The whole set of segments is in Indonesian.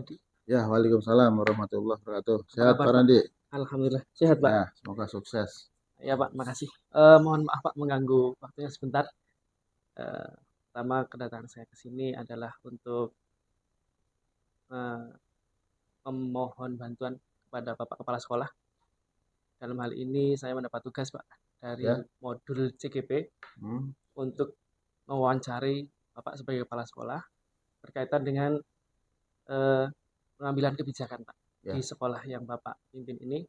Adi. Ya, waalaikumsalam warahmatullahi wabarakatuh. Apa Sehat kabar Pak Pak? Randi? Alhamdulillah sehat Pak. Ya, semoga sukses. Ya Pak, makasih. Mohon maaf Pak mengganggu waktunya sebentar. Eh, Pertama kedatangan saya ke sini adalah untuk eh, memohon bantuan kepada Bapak Kepala Sekolah. Dalam hal ini saya mendapat tugas Pak dari Ya, modul CGP hmm, untuk mewawancari Bapak sebagai Kepala Sekolah berkaitan dengan eh, pengambilan kebijakan Pak di ya, sekolah yang Bapak pimpin ini.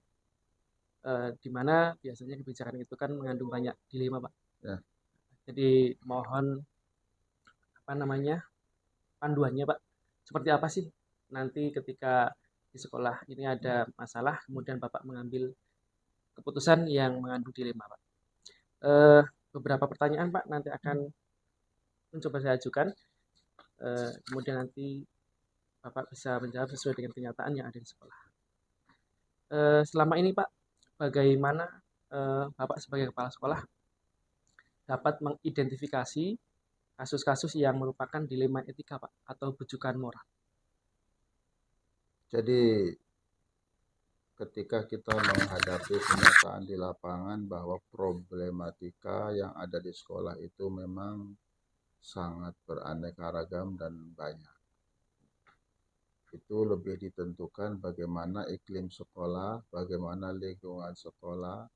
Di mana biasanya kebijakan itu kan mengandung banyak dilema Pak. ya. Jadi mohon apa namanya panduannya Pak. Seperti apa sih nanti ketika di sekolah ini ada masalah, kemudian Bapak mengambil keputusan yang mengandung dilema Pak. Eh, Beberapa pertanyaan Pak nanti akan mencoba saya ajukan. Kemudian nanti Bapak bisa menjawab sesuai dengan kenyataan yang ada di sekolah. Selama ini Pak, bagaimana Bapak sebagai kepala sekolah dapat mengidentifikasi kasus-kasus yang merupakan dilema etika Pak atau bujukan moral. Jadi ketika kita menghadapi kenyataan di lapangan bahwa problematika yang ada di sekolah itu memang sangat beraneka ragam dan banyak. Itu lebih ditentukan bagaimana iklim sekolah, bagaimana lingkungan sekolah,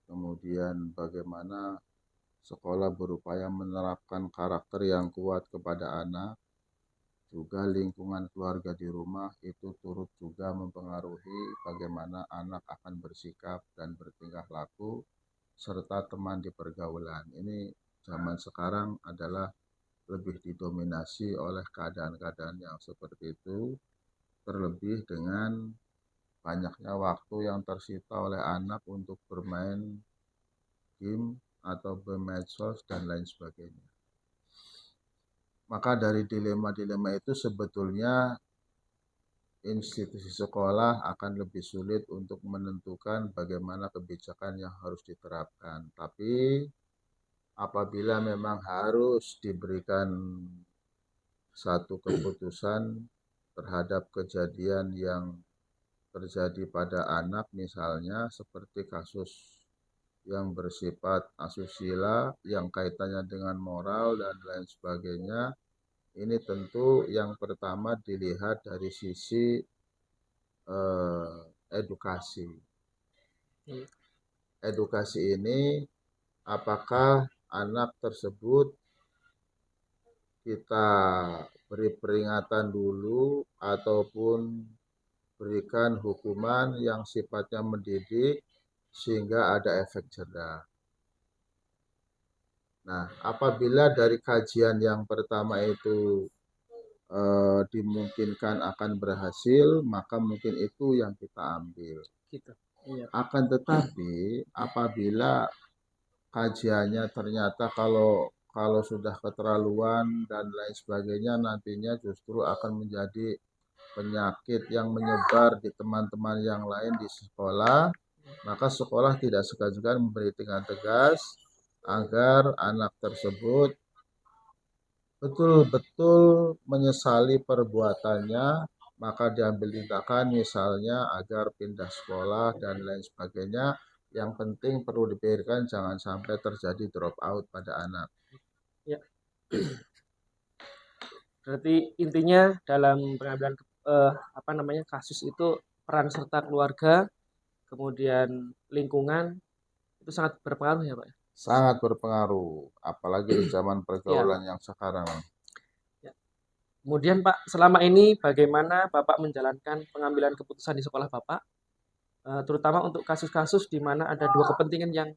kemudian bagaimana sekolah berupaya menerapkan karakter yang kuat kepada anak, juga lingkungan keluarga di rumah itu turut juga mempengaruhi bagaimana anak akan bersikap dan bertingkah laku, serta teman di pergaulan. Ini zaman sekarang adalah lebih didominasi oleh keadaan-keadaan yang seperti itu, terlebih dengan banyaknya waktu yang tersita oleh anak untuk bermain game atau bermedsos dan lain sebagainya. Maka dari dilema-dilema itu sebetulnya institusi sekolah akan lebih sulit untuk menentukan bagaimana kebijakan yang harus diterapkan. Tapi apabila memang harus diberikan satu keputusan terhadap kejadian yang terjadi pada anak, misalnya seperti kasus yang bersifat asusila, yang kaitannya dengan moral dan lain sebagainya, ini tentu yang pertama dilihat dari sisi edukasi. Iya. Edukasi ini apakah anak tersebut kita beri peringatan dulu ataupun berikan hukuman yang sifatnya mendidik sehingga ada efek jera. Nah, apabila dari kajian yang pertama itu dimungkinkan akan berhasil, maka mungkin itu yang kita ambil. Gitu. Iya. Akan tetapi apabila kajiannya ternyata kalau sudah keterlaluan dan lain sebagainya, nantinya justru akan menjadi penyakit yang menyebar di teman-teman yang lain di sekolah, maka sekolah tidak segan-segan memberi tindakan tegas agar anak tersebut betul-betul menyesali perbuatannya, maka diambil tindakan misalnya agar pindah sekolah dan lain sebagainya. Yang penting perlu dipikirkan jangan sampai terjadi drop out pada anak. Ya. Berarti intinya dalam pengambilan apa namanya kasus itu peran serta keluarga, kemudian lingkungan itu sangat berpengaruh ya Pak. Sangat berpengaruh, apalagi di zaman Ya pergaulan Pak. yang sekarang. Ya. Kemudian Pak, selama ini bagaimana Bapak menjalankan pengambilan keputusan di sekolah Bapak, terutama untuk kasus-kasus di mana ada dua kepentingan yang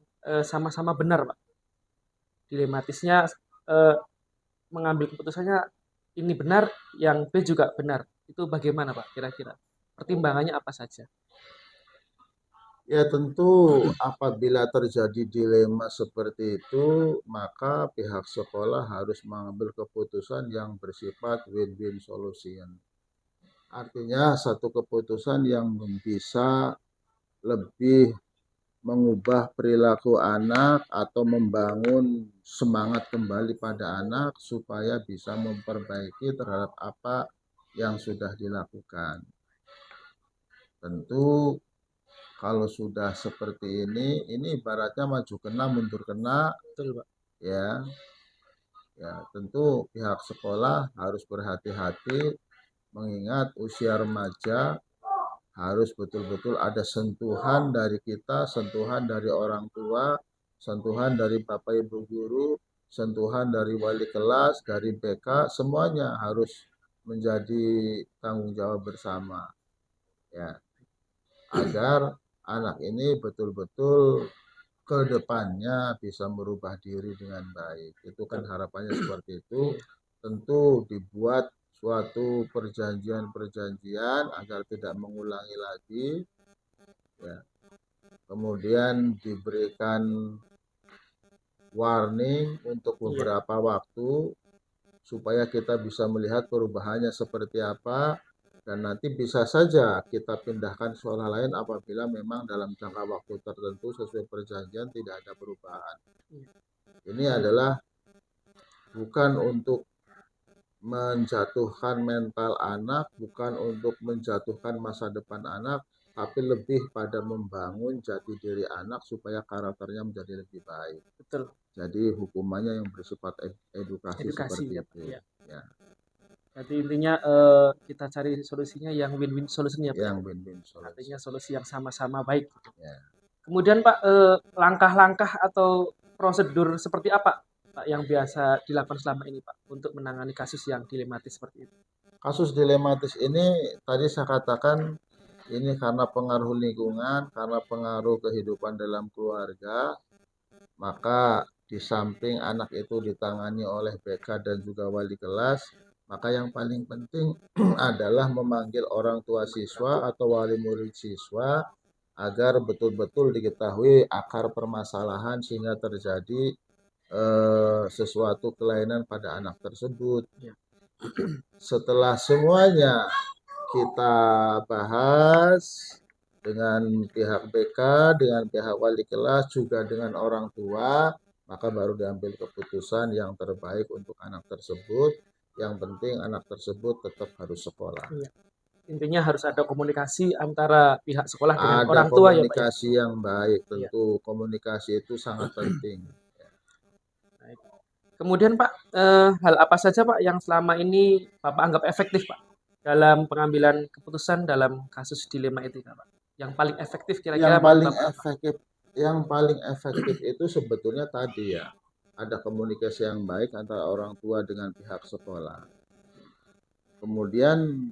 sama-sama benar Pak. Dilematisnya eh, mengambil keputusannya ini benar, yang B juga benar. Itu bagaimana Pak kira-kira? Pertimbangannya apa saja? Ya tentu apabila terjadi dilema seperti itu, maka pihak sekolah harus mengambil keputusan yang bersifat win-win solution. Artinya satu keputusan yang bisa lebih mengubah perilaku anak atau membangun semangat kembali pada anak supaya bisa memperbaiki terhadap apa yang sudah dilakukan. Tentu kalau sudah seperti ini ibaratnya maju kena mundur kena, Betul, Pak. ya. Ya, tentu pihak sekolah harus berhati-hati mengingat usia remaja harus betul-betul ada sentuhan dari kita, sentuhan dari orang tua, sentuhan dari Bapak Ibu guru, sentuhan dari wali kelas, dari BK, semuanya harus menjadi tanggung jawab bersama, ya, agar anak ini betul-betul ke depannya bisa merubah diri dengan baik. Itu kan Betul. harapannya seperti itu. Iya. Tentu dibuat suatu perjanjian-perjanjian agar tidak mengulangi lagi, ya. Kemudian diberikan warning untuk Iya. beberapa waktu supaya kita bisa melihat perubahannya seperti apa, dan nanti bisa saja kita pindahkan sekolah lain apabila memang dalam jangka waktu tertentu sesuai perjanjian tidak ada perubahan. Iya. Ini adalah bukan untuk menjatuhkan mental anak, bukan untuk menjatuhkan masa depan anak, tapi lebih pada membangun jati diri anak supaya karakternya menjadi lebih baik. Betul. Jadi hukumannya yang bersifat edukasi Edukasi seperti ya, Pak. itu. Iya. Ya, Jadi intinya kita cari solusinya yang win-win solution ya, Pak, ya. yang win-win Artinya solution. solusi yang sama-sama baik gitu. Ya. Kemudian Pak, langkah-langkah atau prosedur seperti apa Pak yang biasa dilakukan selama ini Pak untuk menangani kasus yang dilematis seperti itu? Kasus dilematis ini tadi saya katakan ini karena pengaruh lingkungan, karena pengaruh kehidupan dalam keluarga, maka di samping anak itu ditangani oleh BK dan juga wali kelas, maka yang paling penting adalah memanggil orang tua siswa atau wali murid siswa agar betul-betul diketahui akar permasalahan sehingga terjadi sesuatu kelainan pada anak tersebut. Ya. Setelah semuanya kita bahas dengan pihak BK, dengan pihak wali kelas, juga dengan orang tua, maka baru diambil keputusan yang terbaik untuk anak tersebut. Yang penting anak tersebut tetap harus sekolah. Ya. Intinya harus ada komunikasi antara pihak sekolah dengan Ada orang tua ya Pak ya. komunikasi yang baik, Iya. tentu komunikasi itu sangat penting. Baik. Kemudian Pak, hal apa saja Pak yang selama ini Bapak anggap efektif Pak dalam pengambilan keputusan dalam kasus dilema itu Pak? Yang paling efektif Yang kira-kira menurut paling Bapak apa? efektif, yang paling efektif itu sebetulnya tadi ya, ada komunikasi yang baik antara orang tua dengan pihak sekolah. Kemudian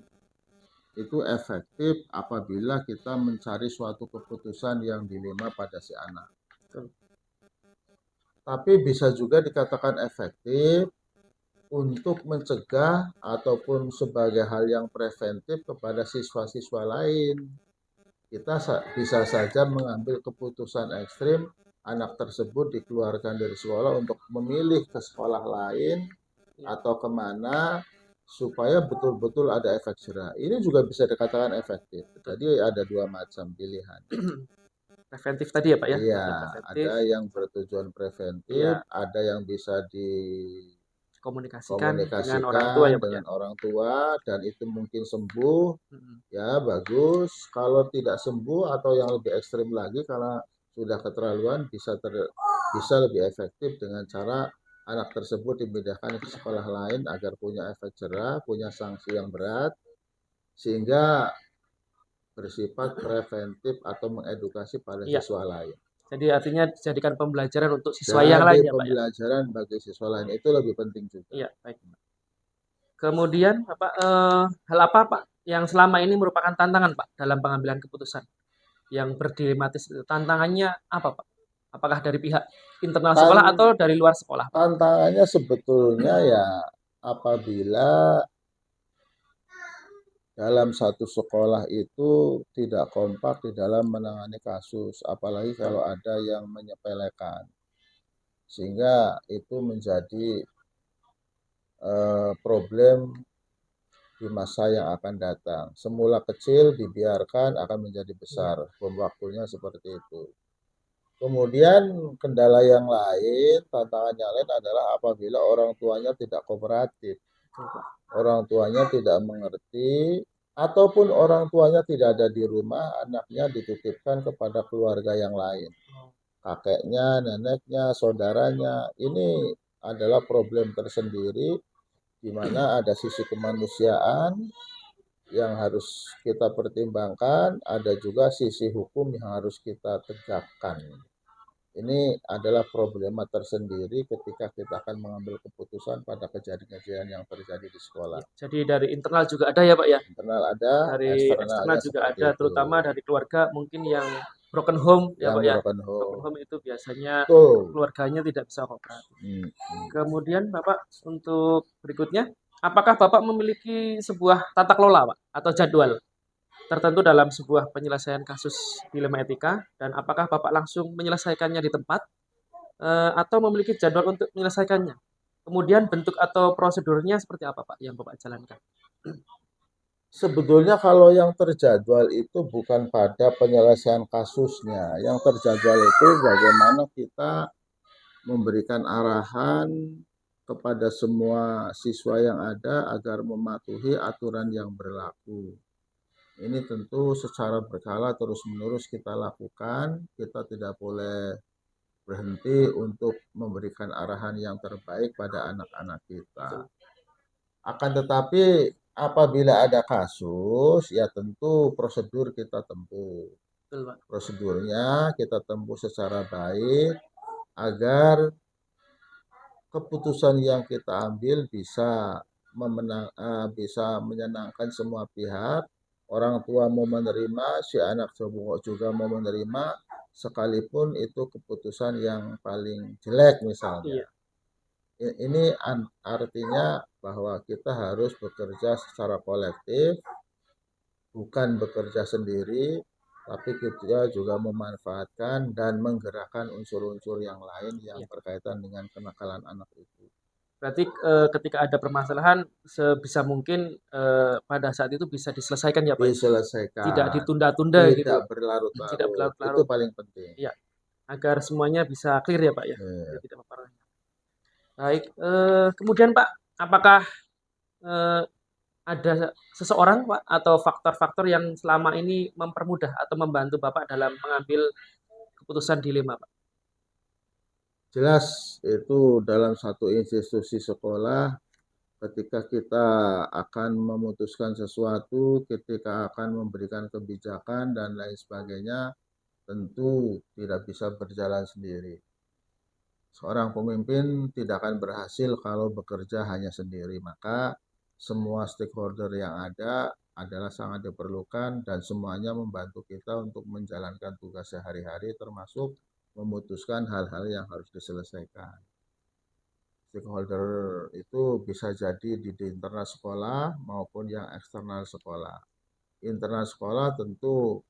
itu efektif apabila kita mencari suatu keputusan yang dilema pada si anak. Tapi bisa juga dikatakan efektif untuk mencegah ataupun sebagai hal yang preventif kepada siswa-siswa lain. Kita bisa saja mengambil keputusan ekstrim, anak tersebut dikeluarkan dari sekolah untuk memilih ke sekolah lain atau kemana supaya betul-betul ada efek jerah. Ini juga bisa dikatakan efektif. Jadi ada dua macam pilihan. Preventif tadi ya Pak ya? Iya, Preventif. ada yang bertujuan preventif, Iya. ada yang bisa Komunikasikan dengan orang tua dikomunikasikan ya Pak ya? dengan orang tua dan itu mungkin sembuh. Mm-mm. Ya, bagus. Kalau tidak sembuh atau yang lebih ekstrim lagi karena sudah keterlaluan bisa lebih efektif dengan cara anak tersebut dipindahkan ke sekolah lain agar punya efek jerah, punya sanksi yang berat sehingga bersifat preventif atau mengedukasi pada Iya. siswa lain. Jadi artinya dijadikan pembelajaran untuk siswa yang Jadi lain ya Pak ya? pembelajaran bagi siswa lain itu lebih penting juga. Iya, baik. Kemudian hal apa Pak yang selama ini merupakan tantangan Pak dalam pengambilan keputusan yang berdilematis itu? Tantangannya apa Pak? Apakah dari pihak internal sekolah Tan atau dari luar sekolah Pak? Tantangannya sebetulnya ya apabila dalam satu sekolah itu tidak kompak di dalam menangani kasus, apalagi kalau ada yang menyepelekan, sehingga itu menjadi problem di masa yang akan datang. Semula kecil dibiarkan akan menjadi besar, bom waktunya seperti itu. Kemudian kendala yang lain, tantangan yang lain adalah apabila orang tuanya tidak kooperatif. betul, Pak. Orang tuanya tidak mengerti, ataupun orang tuanya tidak ada di rumah, anaknya dititipkan kepada keluarga yang lain. Oh, Kakeknya, neneknya, saudaranya. Ini adalah problem tersendiri di mana ada sisi kemanusiaan yang harus kita pertimbangkan, ada juga sisi hukum yang harus kita tegakkan. Ini adalah problema tersendiri ketika kita akan mengambil keputusan pada kejadian-kejadian yang terjadi di sekolah. ya. Jadi dari internal juga ada ya Pak ya? Internal ada, Dari eksternal eksternalnya juga seperti ada, itu. terutama dari keluarga mungkin yang broken home ya Yang Pak ya. broken Broken home. home itu biasanya Betul. keluarganya tidak bisa kooperatif. Hmm. Kemudian Bapak untuk berikutnya, apakah Bapak memiliki sebuah tata kelola Pak atau jadwal tertentu dalam sebuah penyelesaian kasus dilema etika dan apakah Bapak langsung menyelesaikannya di tempat atau memiliki jadwal untuk menyelesaikannya? Kemudian bentuk atau prosedurnya seperti apa Pak yang Bapak jalankan? Sebetulnya kalau yang terjadwal itu bukan pada penyelesaian kasusnya. Yang terjadwal itu bagaimana kita memberikan arahan kepada semua siswa yang ada agar mematuhi aturan yang berlaku. Ini tentu secara berkala terus-menerus kita lakukan. Kita tidak boleh berhenti untuk memberikan arahan yang terbaik pada anak-anak kita. Betul, Akan tetapi apabila ada kasus, ya tentu prosedur kita tempuh. betul Pak. Prosedurnya kita tempuh secara baik agar keputusan yang kita ambil bisa menyenangkan semua pihak. Orang tua mau menerima, si anak juga mau menerima, sekalipun itu keputusan yang paling jelek misalnya. Iya, Ini artinya bahwa kita harus bekerja secara kolektif, bukan bekerja sendiri, tapi kita juga memanfaatkan dan menggerakkan unsur-unsur yang lain yang iya. berkaitan dengan kenakalan anak itu. Berarti ketika ada permasalahan sebisa mungkin pada saat itu bisa diselesaikan ya Pak ya? Tidak Diselesaikan, ditunda-tunda gitu, tidak tidak berlarut-larut, itu berlarut-larut. paling penting. Iya, agar semuanya bisa clear ya Pak ya, biar Eh, tidak memperpanjang. Baik, kemudian Pak, apakah eh, ada seseorang Pak atau faktor-faktor yang selama ini mempermudah atau membantu Bapak dalam mengambil keputusan dilema Pak? Jelas itu dalam satu institusi sekolah ketika kita akan memutuskan sesuatu, ketika akan memberikan kebijakan dan lain sebagainya, tentu tidak bisa berjalan sendiri. Seorang pemimpin tidak akan berhasil kalau bekerja hanya sendiri, maka semua stakeholder yang ada adalah sangat diperlukan dan semuanya membantu kita untuk menjalankan tugas sehari-hari termasuk memutuskan hal-hal yang harus diselesaikan. Stakeholder itu bisa jadi di internal sekolah maupun yang eksternal sekolah. Internal sekolah tentu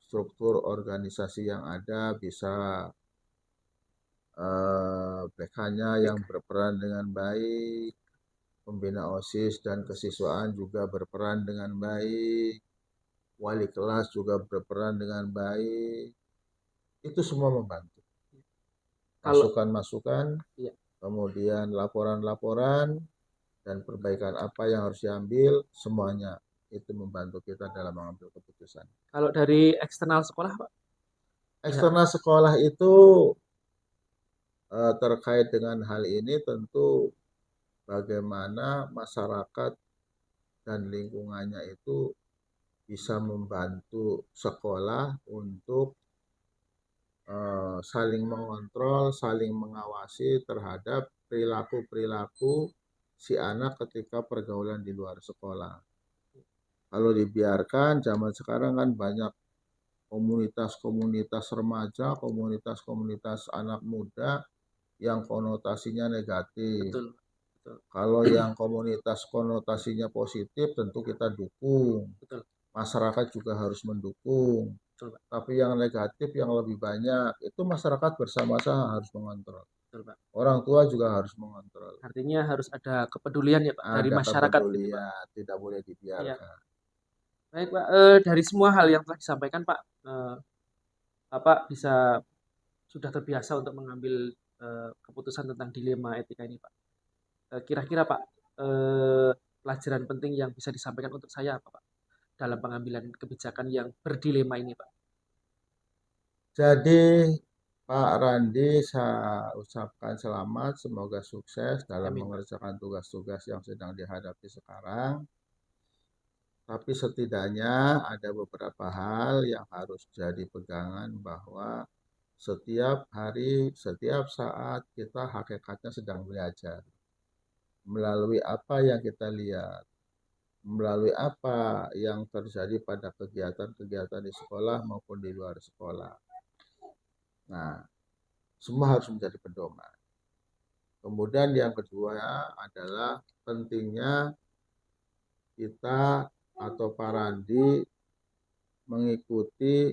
struktur organisasi yang ada bisa PK-nya yang berperan dengan baik, pembina OSIS dan kesiswaan juga berperan dengan baik, wali kelas juga berperan dengan baik. Itu semua membantu. Kalau Masukan-masukan, iya, kemudian laporan-laporan, dan perbaikan apa yang harus diambil, semuanya itu membantu kita dalam mengambil keputusan. kalau dari eksternal sekolah Pak, pihak Eksternal sekolah itu terkait dengan hal ini tentu bagaimana masyarakat dan lingkungannya itu bisa membantu sekolah untuk saling mengontrol, saling mengawasi terhadap perilaku-perilaku si anak ketika pergaulan di luar sekolah. Kalau dibiarkan, zaman sekarang kan banyak komunitas-komunitas remaja, komunitas-komunitas anak muda yang konotasinya negatif. betul, betul, Kalau yang komunitas konotasinya positif tentu kita dukung. betul, Masyarakat juga harus mendukung. betul Pak, Tapi yang negatif yang lebih banyak itu masyarakat bersama-sama harus mengontrol. betul Pak. Orang tua juga harus mengontrol. Artinya harus ada kepedulian ya Pak dari Ada masyaraat gitu Pak. kepedulian, tidak boleh Iya. dibiarkan. Baik Pak, dari semua hal yang telah disampaikan Pak, Bapak sudah terbiasa untuk mengambil keputusan tentang dilema etika ini Pak. Kira-kira Pak, pelajaran penting yang bisa disampaikan untuk saya apa Pak? Dalam pengambilan kebijakan yang berdilema ini Pak. Jadi Pak Randi, saya ucapkan selamat, semoga sukses dalam Amin Pak. mengerjakan tugas-tugas yang sedang dihadapi sekarang. Tapi setidaknya ada beberapa hal yang harus jadi pegangan bahwa setiap hari, setiap saat kita hakikatnya sedang belajar. Melalui apa yang kita lihat, melalui apa yang terjadi pada kegiatan-kegiatan di sekolah maupun di luar sekolah. Nah, semua harus menjadi pedoman. Kemudian yang kedua adalah pentingnya kita atau Pak Randi mengikuti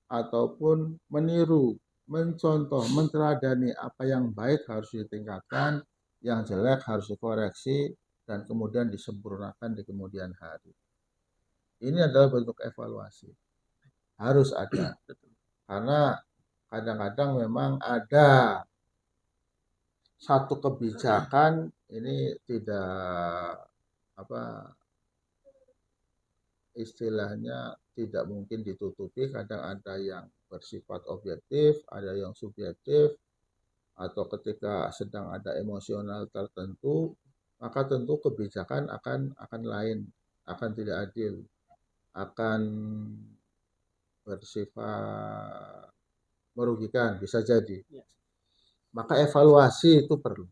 ataupun meniru, mencontoh, menteladani apa yang baik harus ditingkatkan, yang jelek harus dikoreksi, dan kemudian disempurnakan di kemudian hari. Ini adalah bentuk evaluasi. Harus ada. Karena kadang-kadang memang ada satu kebijakan ini tidak istilahnya tidak mungkin ditutupi, kadang ada yang bersifat objektif, ada yang subjektif, atau ketika sedang ada emosional tertentu, maka tentu kebijakan akan lain, akan tidak adil, akan bersifat merugikan, bisa jadi. Maka evaluasi itu perlu.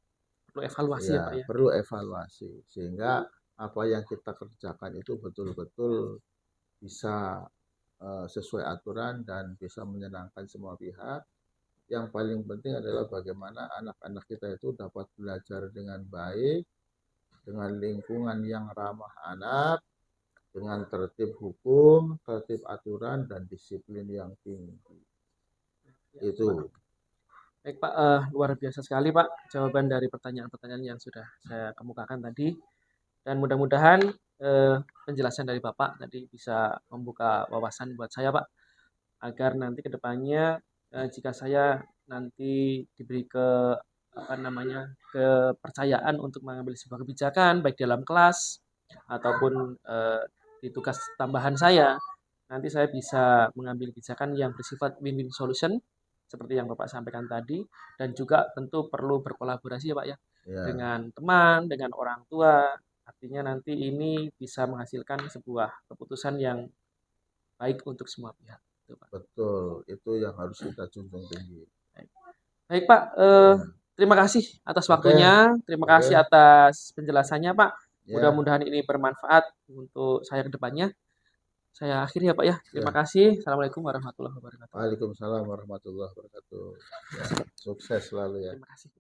Perlu evaluasi ya Pak ya. Perlu evaluasi sehingga apa yang kita kerjakan itu betul-betul bisa sesuai aturan dan bisa menyenangkan semua pihak. Yang paling penting adalah bagaimana anak-anak kita itu dapat belajar dengan baik, dengan lingkungan yang ramah anak, dengan tertib hukum, tertib aturan, dan disiplin yang tinggi. Itu. Baik Pak, luar biasa sekali Pak jawaban dari pertanyaan-pertanyaan yang sudah saya kemukakan tadi. Dan mudah-mudahan penjelasan dari Bapak tadi bisa membuka wawasan buat saya Pak. Agar nanti ke depannya jika saya nanti diberi kepercayaan untuk mengambil sebuah kebijakan baik dalam kelas ataupun di tugas tambahan saya, nanti saya bisa mengambil kebijakan yang bersifat win-win solution seperti yang Bapak sampaikan tadi, dan juga tentu perlu berkolaborasi ya Pak ya, dengan teman, dengan orang tua. Artinya nanti ini bisa menghasilkan sebuah keputusan yang baik untuk semua pihak. Betul, itu yang harus kita junjung tinggi. Baik Pak, terima kasih atas waktunya, terima kasih atas penjelasannya Pak. Mudah-mudahan ini bermanfaat untuk saya ke depannya. Saya akhiri ya Pak ya. Terima kasih. Assalamualaikum warahmatullahi wabarakatuh. Waalaikumsalam warahmatullahi wabarakatuh. Sukses selalu ya. Terima kasih.